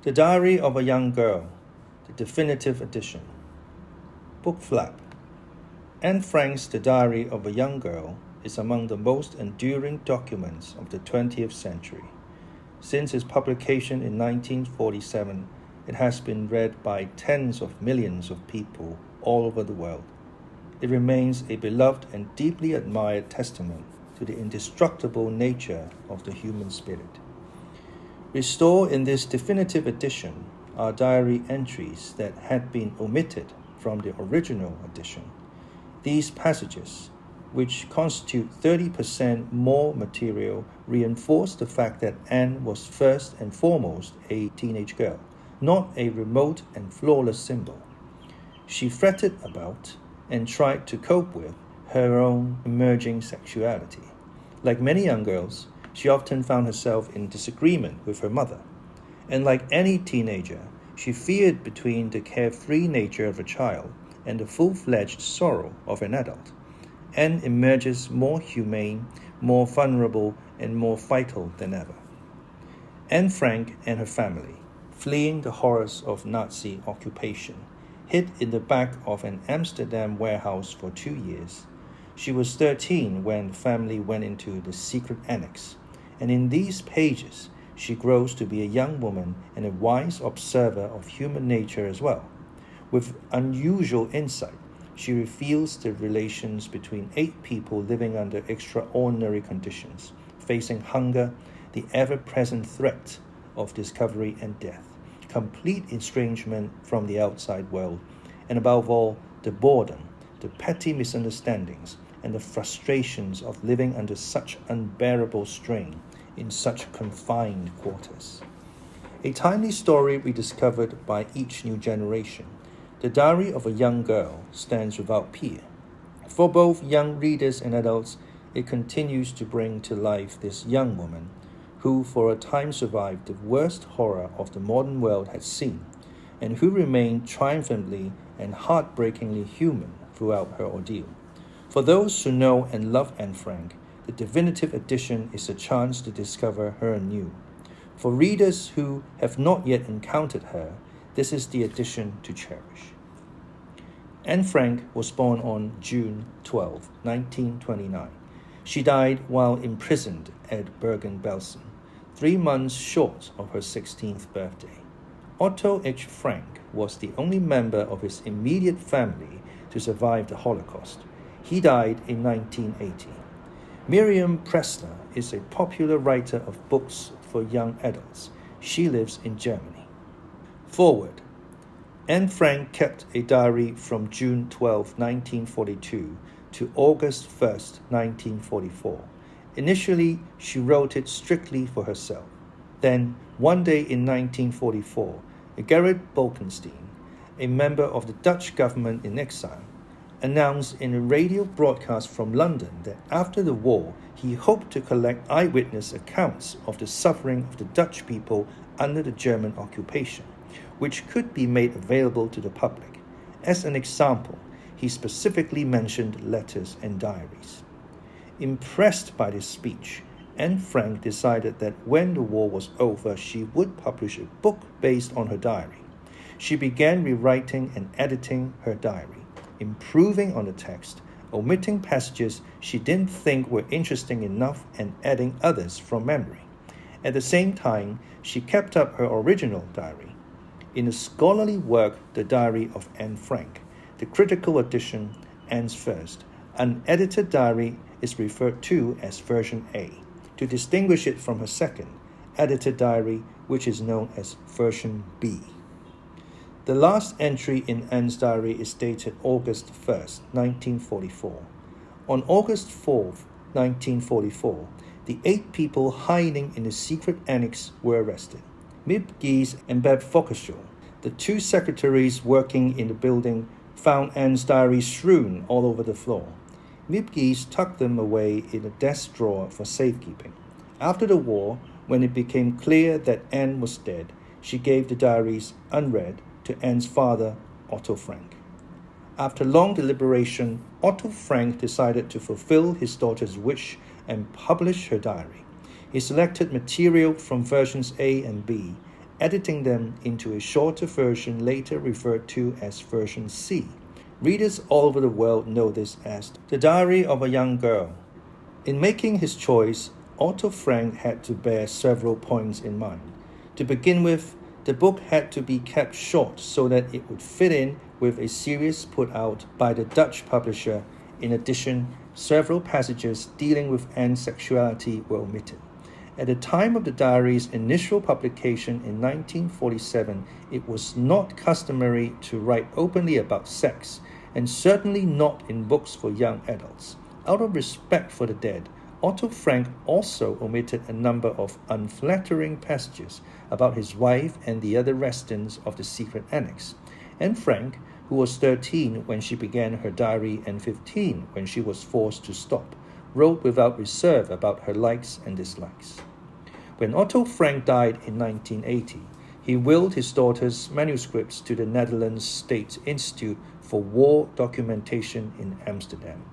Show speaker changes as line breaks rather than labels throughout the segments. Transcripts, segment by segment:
The Diary of a Young Girl, the Definitive Edition. Book flap. Anne Frank's The Diary of a Young Girl is among the most enduring documents of the 20th century. Since its publication in 1947, it has been read by tens of millions of people all over the world. It remains a beloved and deeply admired testament to the indestructible nature of the human spirit. Restored in this definitive edition are diary entries that had been omitted from the original edition. These passages, which constitute 30% more material, reinforce the fact that Anne was first and foremost a teenage girl, not a remote and flawless symbol. She fretted about and tried to cope with her own emerging sexuality. Like many young girls, she often found herself in disagreement with her mother. And like any teenager, she feared between the carefree nature of a child and the full-fledged sorrow of an adult, and emerges more humane, more vulnerable, and more vital than ever. Anne Frank and her family, fleeing the horrors of Nazi occupation, hid in the back of an Amsterdam warehouse for 2 years. She was 13 when the family went into the secret annex, and in these pages, she grows to be a young woman and a wise observer of human nature as well. With unusual insight, she reveals the relations between 8 people living under extraordinary conditions, facing hunger, the ever-present threat of discovery and death, complete estrangement from the outside world, and above all, the boredom, the petty misunderstandings, and the frustrations of living under such unbearable strain in such confined quarters. A timely story rediscovered by each new generation, The Diary of a Young Girl stands without peer. For both young readers and adults, it continues to bring to life this young woman who for a time survived the worst horror of the modern world had seen, and who remained triumphantly and heartbreakingly human throughout her ordeal. For those who know and love Anne Frank, the definitive edition is a chance to discover her anew. For readers who have not yet encountered her, this is the edition to cherish. Anne Frank was born on June 12, 1929. She died while imprisoned at Bergen-Belsen, 3 months short of her 16th birthday. Otto H. Frank was the only member of his immediate family to survive the Holocaust. He died in 1980. Mirjam Pressler is a popular writer of books for young adults. She lives in Germany. Foreword. Anne Frank kept a diary from June 12, 1942 to August 1, 1944. Initially, she wrote it strictly for herself. Then, one day in 1944, Gerrit Bolkestein, a member of the Dutch government in exile, announced in a radio broadcast from London that after the war, he hoped to collect eyewitness accounts of the suffering of the Dutch people under the German occupation, which could be made available to the public. As an example, he specifically mentioned letters and diaries. Impressed by this speech, Anne Frank decided that when the war was over, she would publish a book based on her diary. She began rewriting and editing her diary, improving on the text, omitting passages she didn't think were interesting enough, and adding others from memory. At the same time, she kept up her original diary. In the scholarly work, The Diary of Anne Frank, the critical edition, Anne's first, unedited diary is referred to as version A, to distinguish it from her second, edited diary, which is known as version B. The last entry in Anne's diary is dated August 1, 1944. On August 4, 1944, the 8 people hiding in the secret annex were arrested. Miep Gies and Beb Fockershaw, the 2 secretaries working in the building, found Anne's diary strewn all over the floor. Miep Gies tucked them away in a desk drawer for safekeeping. After the war, when it became clear that Anne was dead, she gave the diaries unread to Anne's father, Otto Frank. After long deliberation, Otto Frank decided to fulfill his daughter's wish and publish her diary. He selected material from versions A and B editing them into a shorter version later referred to as version C. Readers all over the world know this as The Diary of a Young Girl. In making his choice, Otto Frank had to bear several points in mind. To begin with, the book had to be kept short so that it would fit in with a series put out by the Dutch publisher. In addition, several passages dealing with Anne's sexuality were omitted. At the time of the diary's initial publication in 1947, it was not customary to write openly about sex, and certainly not in books for young adults. Out of respect for the dead, Otto Frank also omitted a number of unflattering passages about his wife and the other residents of the secret annex. Anne Frank, who was 13 when she began her diary and 15 when she was forced to stop, wrote without reserve about her likes and dislikes. When Otto Frank died in 1980, he willed his daughter's manuscripts to the Netherlands State Institute for War Documentation in Amsterdam.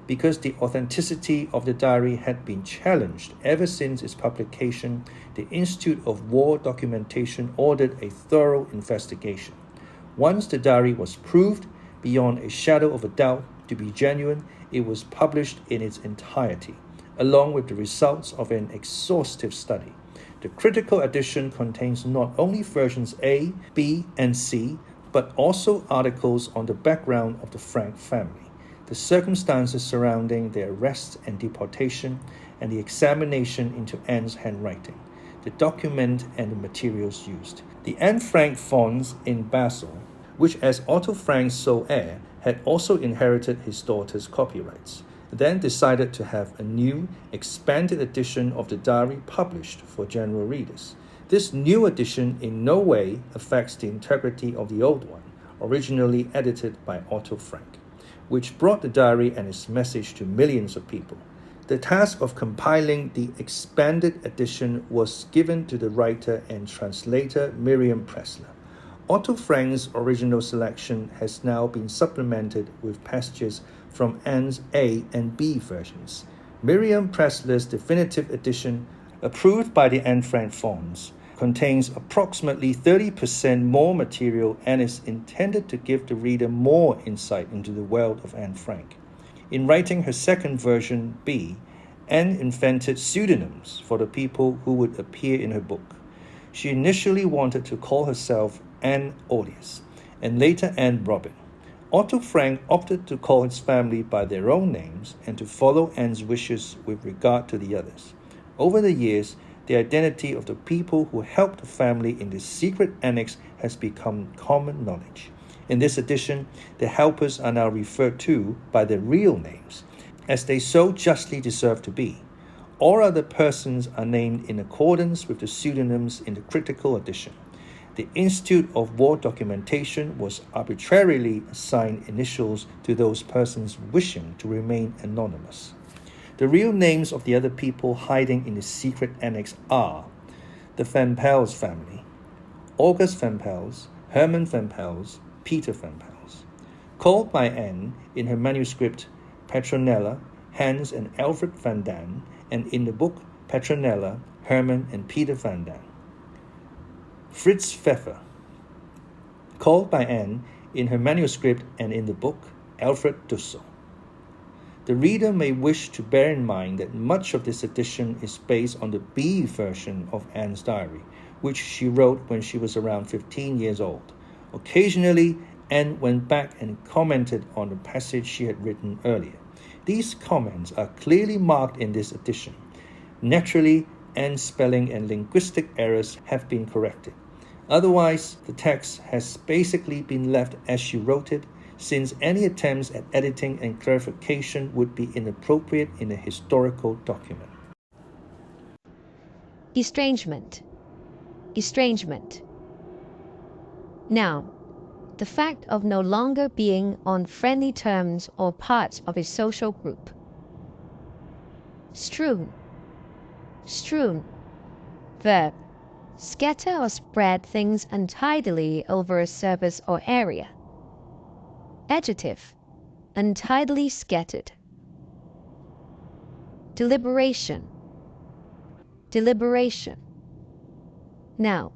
Because the authenticity of the diary had been challenged ever since its publication, the Institute of War Documentation ordered a thorough investigation. Once the diary was proved, beyond a shadow of a doubt, to be genuine, it was published in its entirety, along with the results of an exhaustive study. The critical edition contains not only versions A, B, and C, but also articles on the background of the Frank family, the circumstances surrounding their arrest and deportation, and the examination into Anne's handwriting, the document and the materials used. The Anne Frank fonts in Basel, which as Otto Frank's sole heir had also inherited his daughter's copyrights, then decided to have a new, expanded edition of the diary published for general readers. This new edition in no way affects the integrity of the old one, originally edited by Otto Frank, which brought the diary and its message to millions of people. The task of compiling the expanded edition was given to the writer and translator Mirjam Pressler. Otto Frank's original selection has now been supplemented with passages from Anne's A and B versions. Mirjam Pressler's definitive edition, approved by the Anne Frank fonts, contains approximately 30% more material and is intended to give the reader more insight into the world of Anne Frank. In writing her second version, B, Anne invented pseudonyms for the people who would appear in her book. She initially wanted to call herself Anne Olius, and later Anne Robin. Otto Frank opted to call his family by their own names and to follow Anne's wishes with regard to the others. Over the years, the identity of the people who helped the family in the secret annex has become common knowledge. In this edition, the helpers are now referred to by their real names, as they so justly deserve to be. All other persons are named in accordance with the pseudonyms in the critical edition. The Institute of War Documentation was arbitrarily assigned initials to those persons wishing to remain anonymous. The real names of the other people hiding in the secret annex are the Van Pels family, August Van Pels, Herman Van Pels, Peter Van Pels. Called by Anne in her manuscript Petronella, Hans and Alfred Van Daan, and in the book Petronella, Herman and Peter Van Daan. Fritz Pfeffer. Called by Anne in her manuscript and in the book Alfred Dussel. The reader may wish to bear in mind that much of this edition is based on the B version of Anne's diary, which she wrote when she was around 15 years old. Occasionally, Anne went back and commented on the passage she had written earlier. These comments are clearly marked in this edition. Naturally, Anne's spelling and linguistic errors have been corrected. Otherwise, the text has basically been left as she wrote it, since any attempts at editing and clarification would be inappropriate in a historical document.
Estrangement. Now, the fact of no longer being on friendly terms or part of a social group. Strewn. Verb. Scatter or spread things untidily over a surface or area. Adjective. Untidily scattered. Deliberation. Now,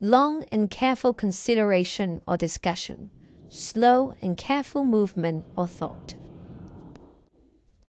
long and careful consideration or discussion, slow and careful movement or thought.